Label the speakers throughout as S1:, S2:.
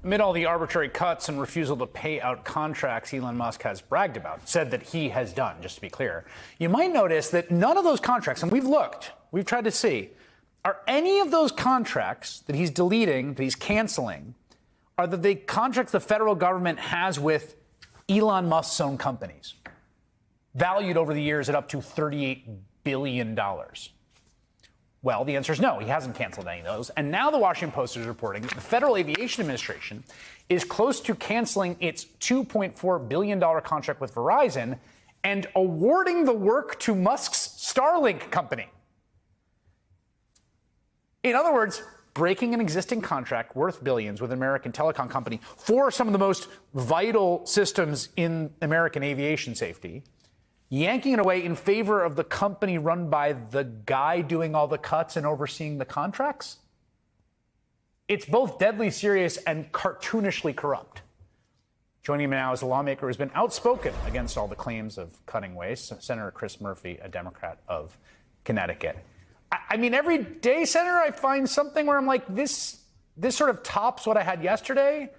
S1: Amid all the arbitrary cuts and refusal to pay out contracts Elon Musk has bragged about, said that he has done, just to be clear, you might notice that none of those contracts, and we've looked, we've tried to see, are any of those contracts that he's deleting, that he's canceling, are the contracts the federal government has with Elon Musk's own companies, valued over the years at up to $38 billion. Well, the answer is no. He hasn't canceled any of those. And now the Washington Post is reporting that the Federal Aviation Administration is close to canceling its $2.4 billion contract with Verizon and awarding the work to Musk's Starlink company. In other words, breaking an existing contract worth billions with an American telecom company for some of the most vital systems in American aviation safety, yanking it away in favor of the company run by the guy doing all the cuts and overseeing the contracts? It's both deadly serious and cartoonishly corrupt. Joining me now is a lawmaker who's been outspoken against all the claims of cutting waste, Senator Chris Murphy, a Democrat of Connecticut. I mean, every day, Senator, I find something where I'm like, this sort of tops what I had yesterday.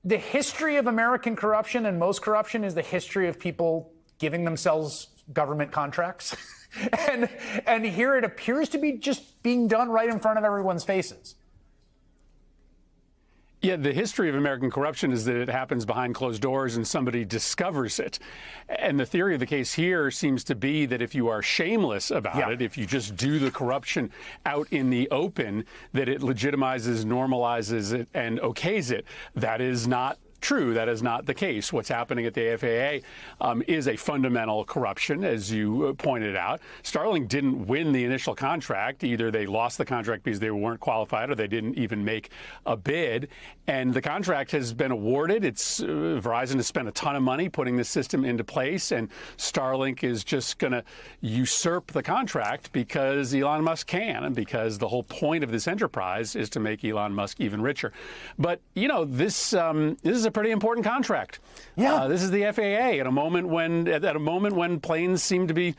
S1: The history of American corruption and most corruption is the history of people giving themselves government contracts. and here it appears to be just being done right in front of everyone's faces.
S2: Yeah, the history of American corruption is that it happens behind closed doors and somebody discovers it. And the theory of the case here seems to be that if you are shameless about it, if you just do the corruption out in the open, that it legitimizes, normalizes it, and okays it. That is not true. That is not the case. What's happening at the FAA is a fundamental corruption, as you pointed out. Starlink didn't win the initial contract. Either they lost the contract because they weren't qualified or they didn't even make a bid. And the contract has been awarded. Verizon has spent a ton of money putting this system into place, and Starlink is just going to usurp the contract because Elon Musk can, and because the whole point of this enterprise is to make Elon Musk even richer. But, you know, this is a pretty important contract. Yeah, this is the FAA at a moment when planes seem to be,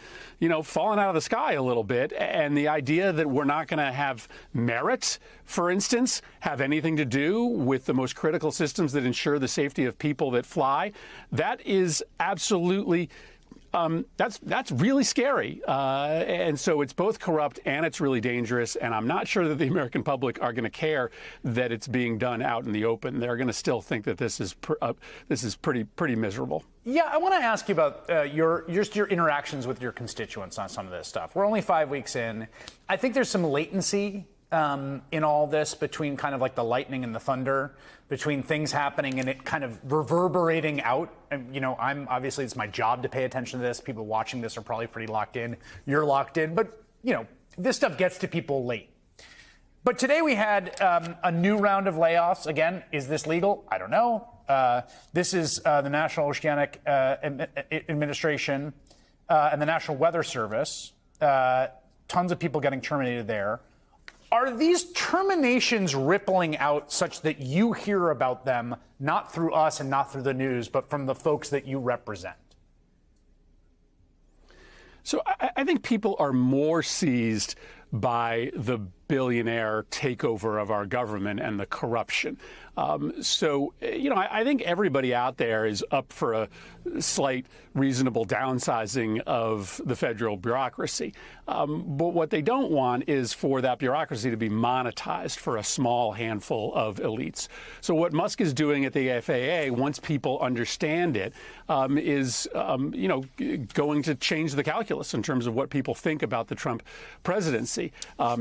S2: falling out of the sky a little bit, and the idea that we're not going to have merit, for instance, have anything to do with the most critical systems that ensure the safety of people that fly, that is absolutely. That's really scary. And so it's both corrupt and it's really dangerous. And I'm not sure that the American public are going to care that it's being done out in the open. They're going to still think that this is pretty miserable. Yeah, I want to ask you about your interactions with your constituents on some of this stuff. We're only 5 weeks in. I think there's some latency in all this between kind of like the lightning and the thunder, between things happening and it kind of reverberating out. And, obviously it's my job to pay attention to this. People watching this are probably pretty locked in. You're locked in. But, this stuff gets to people late. But today we had a new round of layoffs. Again, is this legal? I don't know. This is the National Oceanic Administration and the National Weather Service. Tons of people getting terminated there. Are these terminations rippling out such that you hear about them, not through us and not through the news, but from the folks that you represent? So I think people are more seized by the billionaire takeover of our government and the corruption. I think everybody out there is up for a slight reasonable downsizing of the federal bureaucracy. But what they don't want is for that bureaucracy to be monetized for a small handful of elites. So what Musk is doing at the FAA, once people understand it, is going to change the calculus in terms of what people think about the Trump presidency,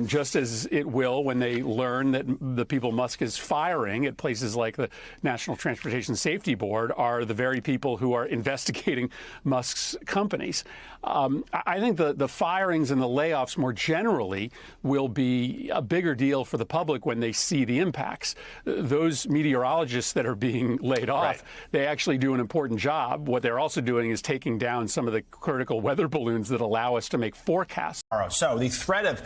S2: just as it will when they learn that the people Musk is firing at places like the National Transportation Safety Board are the very people who are investigating Musk's companies. I think the firings and the layoffs more generally will be a bigger deal for the public when they see the impacts. Those meteorologists that are being laid off, they actually do an important job. What they're also doing is taking down some of the critical weather balloons that allow us to make forecasts.
S3: So the threat of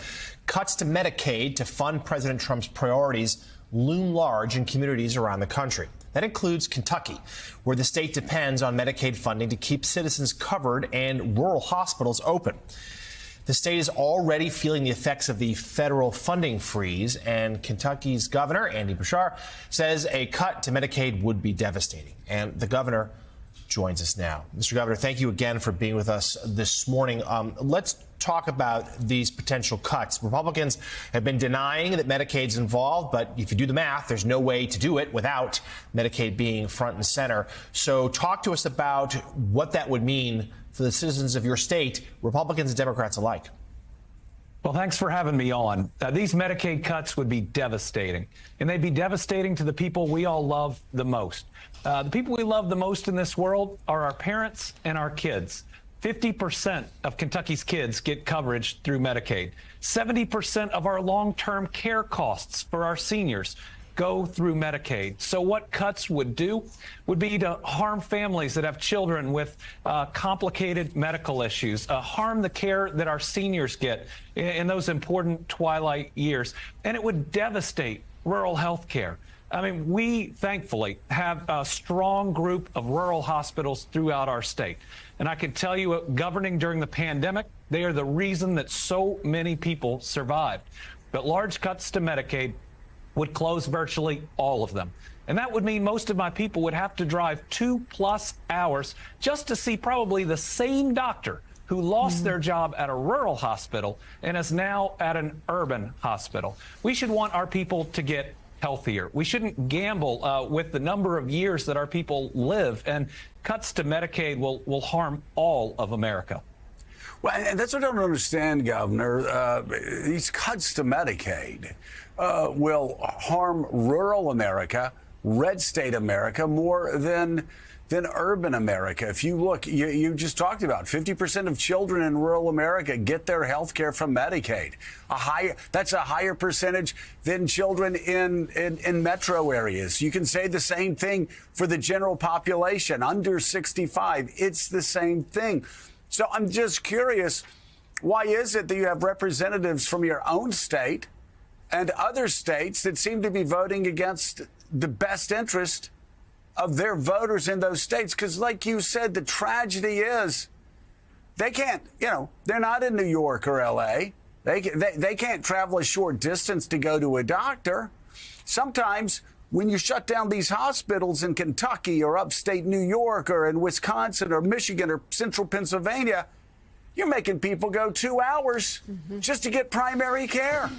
S3: cuts to Medicaid to fund President Trump's priorities loom large in communities around the country. That includes Kentucky, where the state depends on Medicaid funding to keep citizens covered and rural hospitals open. The The state is already feeling the effects of the federal funding freeze, and Kentucky's governor, Andy Beshear, says a cut to Medicaid would be devastating. And the governor joins us now. Mr. Governor, thank you again for being with us this morning. Let's talk about these potential cuts. Republicans have been denying that Medicaid's involved, but if you do the math, there's no way to do it without Medicaid being front and center. So talk to us about what that would mean for the citizens of your state, Republicans and Democrats alike.
S4: Well, thanks for having me on. These Medicaid cuts would be devastating, and they'd be devastating to the people we all love the most. The people we love the most in this world are our parents and our kids. 50% of Kentucky's kids get coverage through Medicaid. 70% of our long-term care costs for our seniors go through Medicaid. So what cuts would do would be to harm families that have children with complicated medical issues, harm the care that our seniors get in those important twilight years, and it would devastate rural health care. I mean, we thankfully have a strong group of rural hospitals throughout our state. And I can tell you, governing during the pandemic, they are the reason that so many people survived. But large cuts to Medicaid would close virtually all of them. And that would mean most of my people would have to drive 2+ hours just to see probably the same doctor who lost their job at a rural hospital and is now at an urban hospital. We should want our people to get healthier. We shouldn't gamble with the number of years that our people live, and cuts to Medicaid will harm all of America.
S5: Well, and that's what I don't understand, Governor. These cuts to Medicaid will harm rural America, red state America, more than urban America. If you look, you just talked about 50% of children in rural America get their health care from Medicaid. That's a higher percentage than children in metro areas. You can say the same thing for the general population under 65. It's the same thing. So I'm just curious, why is it that you have representatives from your own state and other states that seem to be voting against the best interest of their voters in those states? Because like you said, the tragedy is they can't, they're not in New York or L.A. They can't travel a short distance to go to a doctor. Sometimes when you shut down these hospitals in Kentucky or upstate New York or in Wisconsin or Michigan or central Pennsylvania, you're making people go 2 hours just to get primary care.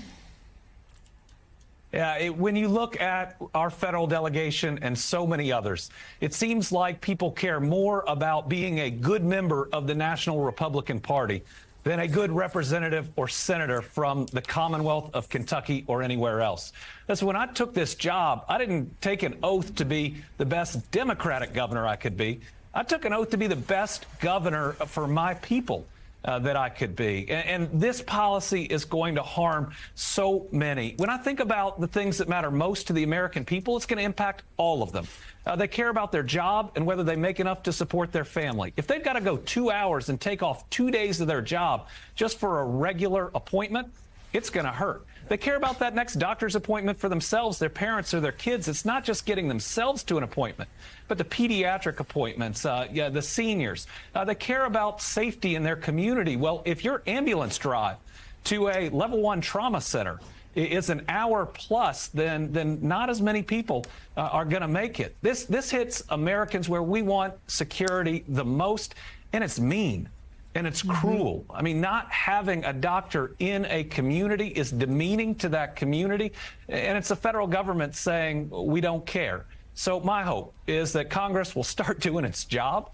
S4: Yeah, when you look at our federal delegation and so many others, it seems like people care more about being a good member of the National Republican Party than a good representative or senator from the Commonwealth of Kentucky or anywhere else. That's when I took this job, I didn't take an oath to be the best Democratic governor I could be. I took an oath to be the best governor for my people that I could be. And this policy is going to harm so many. When I think about the things that matter most to the American people, it's going to impact all of them. They care about their job and whether they make enough to support their family. If they've got to go 2 hours and take off 2 days of their job just for a regular appointment, it's going to hurt. They care about that next doctor's appointment for themselves, their parents, or their kids. It's not just getting themselves to an appointment, but the pediatric appointments, the seniors. They care about safety in their community. Well, if your ambulance drive to a level 1 trauma center is an hour plus, then not as many people are going to make it. This hits Americans where we want security the most, and it's mean. And it's cruel. I mean, not having a doctor in a community is demeaning to that community. And it's the federal government saying we don't care. So my hope is that Congress will start doing its job,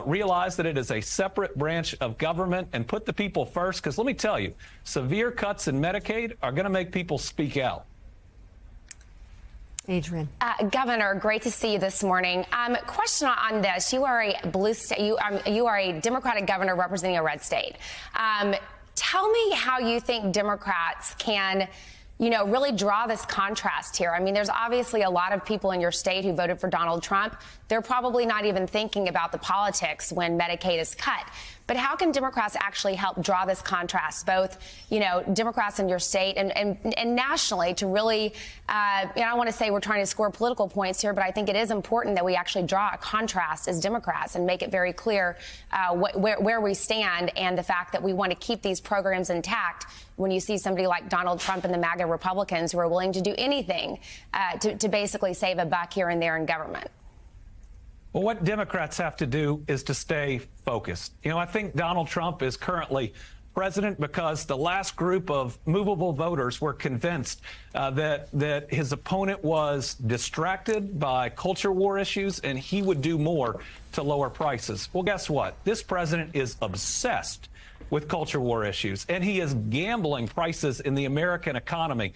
S4: realize that it is a separate branch of government, and put the people first. Because let me tell you, severe cuts in Medicaid are going to make people speak out.
S6: Adrian.
S7: Governor, great to see you this morning. Question on this. You are a blue state. You are a Democratic governor representing a red state. Tell me how you think Democrats can, really draw this contrast here. I mean, there's obviously a lot of people in your state who voted for Donald Trump. They're probably not even thinking about the politics when Medicaid is cut. but how can Democrats actually help draw this contrast, both, Democrats in your state and nationally, to really, I don't want to say we're trying to score political points here, but I think it is important that we actually draw a contrast as Democrats and make it very clear where we stand, and the fact that we want to keep these programs intact when you see somebody like Donald Trump and the MAGA Republicans who are willing to do anything to basically save a buck here and there in government.
S4: Well, what Democrats have to do is to stay focused. I think Donald Trump is currently president because the last group of movable voters were convinced that his opponent was distracted by culture war issues and he would do more to lower prices. Well, guess what? This president is obsessed with culture war issues, and he is gambling prices in the American economy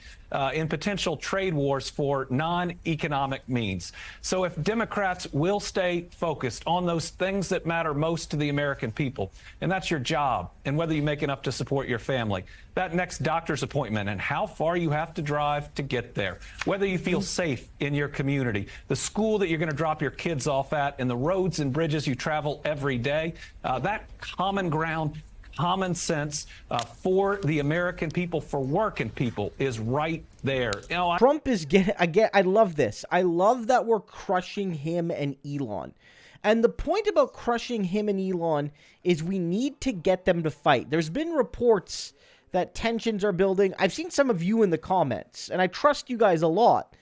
S4: in potential trade wars for non-economic means. So if Democrats will stay focused on those things that matter most to the American people, and that's your job and whether you make enough to support your family, that next doctor's appointment and how far you have to drive to get there, whether you feel safe in your community, the school that you're going to drop your kids off at, and the roads and bridges you travel every day, that common ground, common sense for the American people, for working people, is right there.
S6: Trump is again. I love this. I love that we're crushing him and Elon. And the point about crushing him and Elon is we need to get them to fight. There's been reports that tensions are building. I've seen some of you in the comments, and I trust you guys a lot,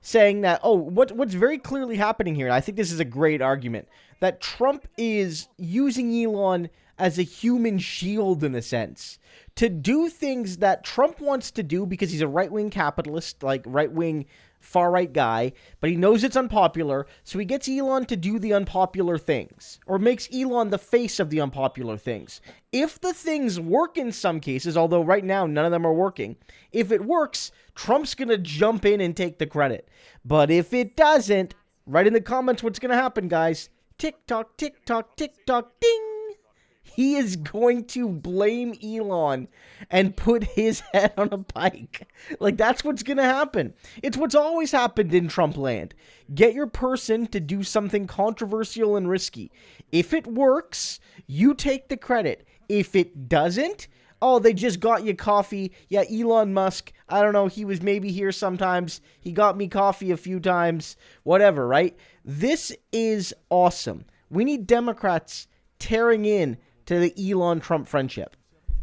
S6: saying that, what's very clearly happening here, and I think this is a great argument, that Trump is using Elon as a human shield, in a sense, to do things that Trump wants to do because he's a right-wing capitalist, like right-wing, far-right guy, but he knows it's unpopular, so he gets Elon to do the unpopular things, or makes Elon the face of the unpopular things. If the things work in some cases, although right now none of them are working, if it works, Trump's going to jump in and take the credit. But if it doesn't, write in the comments what's going to happen, guys. Tick-tock, tick-tock, tick-tock, ding! He is going to blame Elon and put his head on a pike. Like, that's what's going to happen. It's what's always happened in Trump land. Get your person to do something controversial and risky. If it works, you take the credit. If it doesn't, they just got you coffee. Yeah, Elon Musk, I don't know, he was maybe here sometimes. He got me coffee a few times. Whatever, right? This is awesome. We need Democrats tearing in to the Elon-Trump friendship.